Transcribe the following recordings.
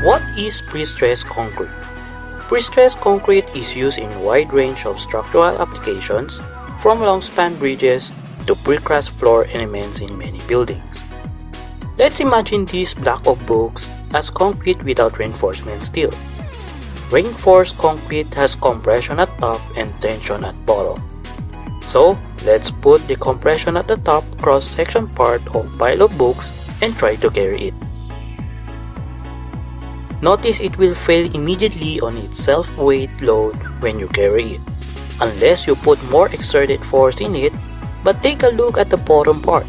What is prestressed concrete? Prestressed concrete is used in a wide range of structural applications, from long-span bridges to precast floor elements in many buildings. Let's imagine this block of books as concrete without reinforcement steel. Reinforced concrete has compression at top and tension at bottom. So, let's put the compression at the top cross-section part of pile of books and try to carry it. Notice it will fail immediately on its self-weight load when you carry it, unless you put more exerted force in it. But take a look at the bottom part.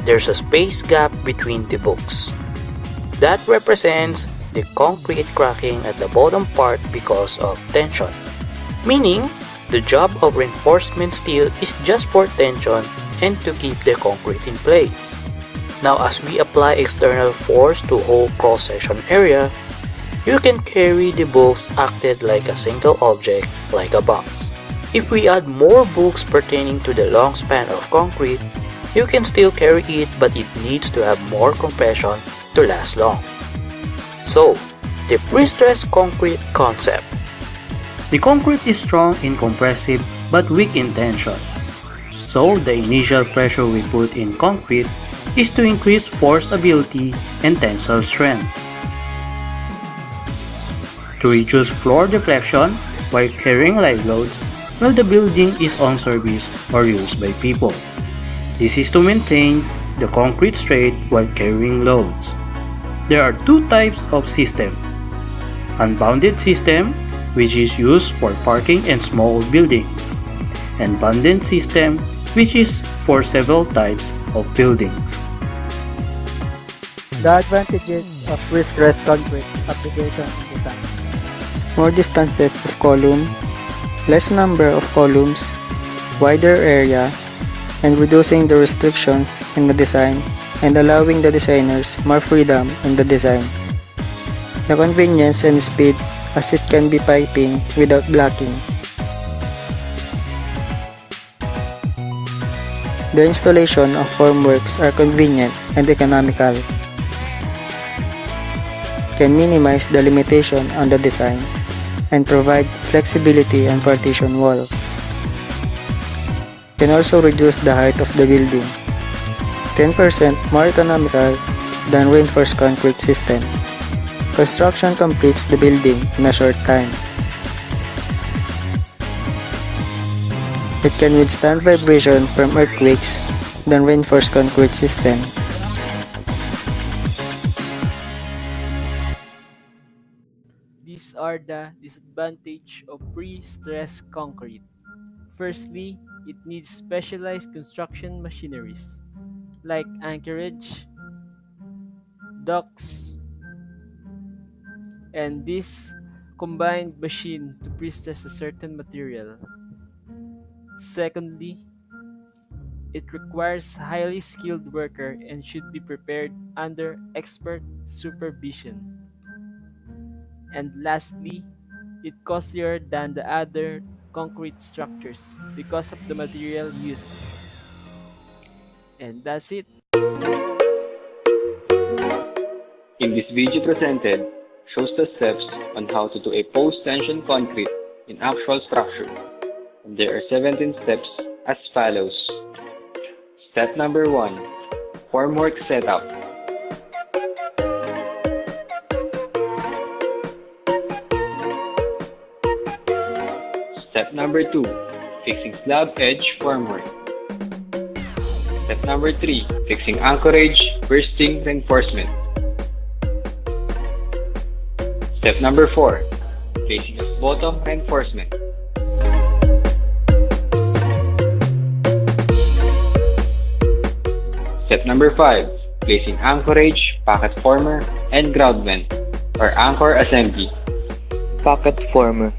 There's a space gap between the books. That represents the concrete cracking at the bottom part because of tension, meaning the job of reinforcement steel is just for tension and to keep the concrete in place. Now as we apply external force to whole cross-section area, you can carry the books acted like a single object, like a box. If we add more books pertaining to the long span of concrete, you can still carry it, but it needs to have more compression to last long. So, the prestressed concrete concept. The concrete is strong and compressive but weak in tension. So, the initial pressure we put in concrete is to increase force ability and tensile strength. To reduce floor deflection while carrying live loads while the building is on service or used by people. This is to maintain the concrete straight while carrying loads. There are two types of system. Unbounded system, which is used for parking and small buildings, and bounded system, which is for several types of buildings. The advantages of prestressed concrete application design. More distances of column, less number of columns, wider area, and reducing the restrictions in the design and allowing the designers more freedom in the design. The convenience and speed, as it can be piping without blocking. The installation of formworks are convenient and economical. Can minimize the limitation on the design and provide flexibility on partition wall. Can also reduce the height of the building, 10% more economical than reinforced concrete system. Construction completes the building in a short time. It can withstand vibration from earthquakes than reinforced concrete system. These are the disadvantages of pre-stressed concrete. Firstly, it needs specialized construction machineries like anchorage, ducts, and this combined machine to pre-stress a certain material. Secondly, it requires highly skilled worker and should be prepared under expert supervision. And lastly, it costlier than the other concrete structures because of the material used. And that's it. In this video presented shows the steps on how to do a post-tension concrete in actual structure. And there are 17 steps as follows. Step number 1. Formwork setup. Step number 2. Fixing slab edge formwork. Step number 3. Fixing anchorage, bursting reinforcement. Step number 4. Placing of bottom reinforcement. Step number 5. Placing anchorage, pocket former, and ground vent, or anchor assembly. Pocket former.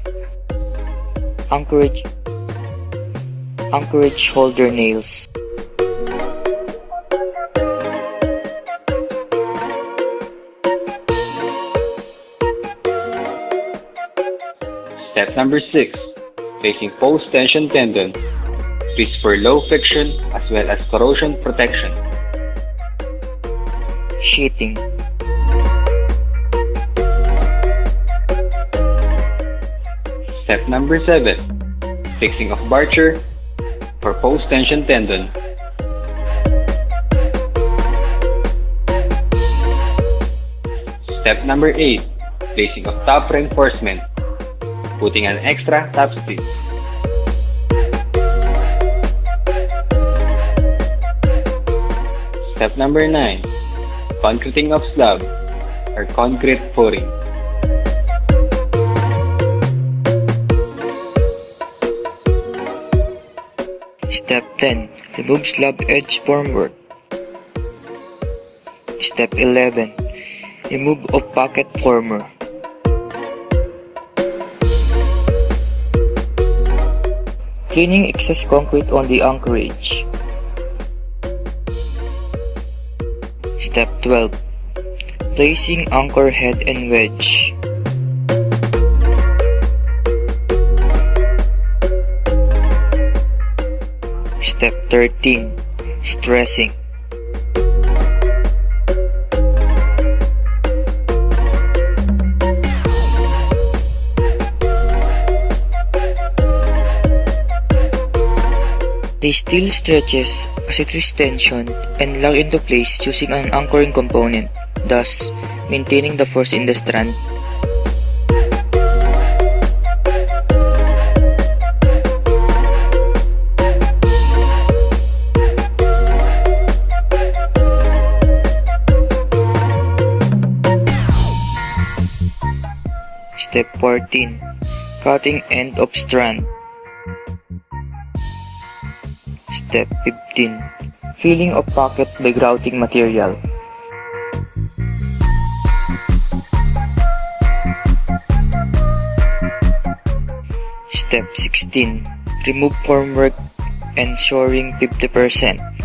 Anchorage holder nails. Step number 6. Placing post-tension tendon. This for low friction as well as corrosion protection. Sheeting. Step number 7. Fixing of barcher for post-tension tendon. Step number 8. Placing of top reinforcement. Putting an extra top stitch. Step number 9. Concreting of slab or concrete pouring. Step 10. Remove slab edge formwork. Step 11. Remove of pocket former. Cleaning excess concrete on the anchorage. Step 12. Placing anchor head and wedge. Step 13. Stressing. The steel stretches as it is tensioned and locked into place using an anchoring component, thus maintaining the force in the strand. Step 14. Cutting end of strand. Step 15. Filling of pocket by grouting material. Step 16. Remove formwork and shoring 50%.